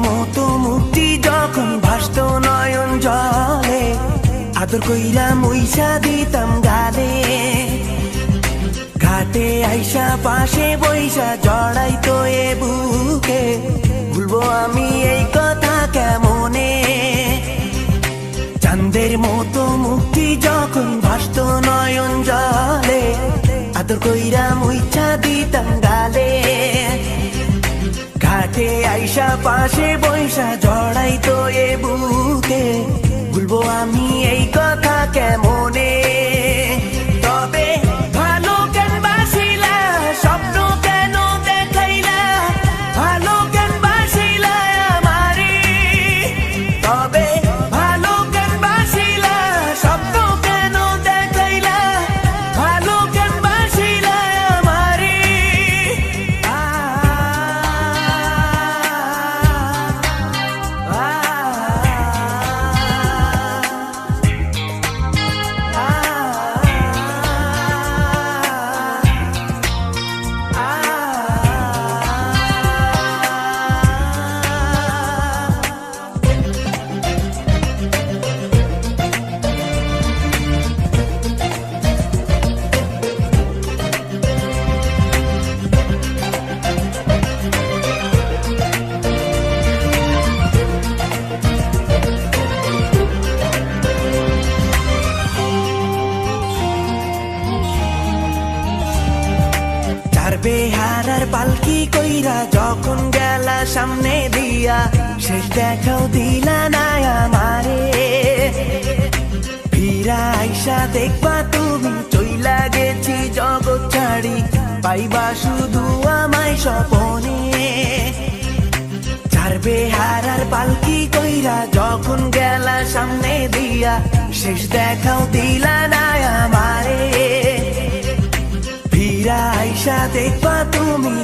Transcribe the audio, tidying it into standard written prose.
মতো মুক্তি যখন ভাসত নয়ন জলে, আদর কইরা মুইসা দিতাম গালে। ঘাটে আইসা পাশে বইসা জড়াইতো এ বুকে, ভুলবো আমি এই কথা কেমনে। চাঁদের মতো মুক্তি যখন ভাসত নয়ন জলে, আদর কইরা মুইসা দিতাম গালে। ঘাটে আইসা পাশে বইসা জড়াইতো এ বুকে, ভুলবো আমি এই কথা কেমনে। তবে ভালো কেন বাসিলা, স্বপ্ন কেন দেখাইলা, ভালো কেন বাসিলা আমারে। তবে ভালো কেন বাসিলা, স্বপ্ন কেন দেখাইলা, ভালো কেন বাসিলা আমারে। বেহারার পালকি কইরা যখন গেলা সামনে দিয়া, শেষ দেখাও দিলা না আমারে। ফিরা আইসা দেখবা তুমি চইলা গেছি জগৎ ছাড়ি, পাইবা শুধু আমায় স্বপনে। চার বেহারার পালকি কইরা যখন গেলা সামনে দিয়া, শেষ দেখাও দিলা না আমারে। ফিরা আইসা দেখবা তুমি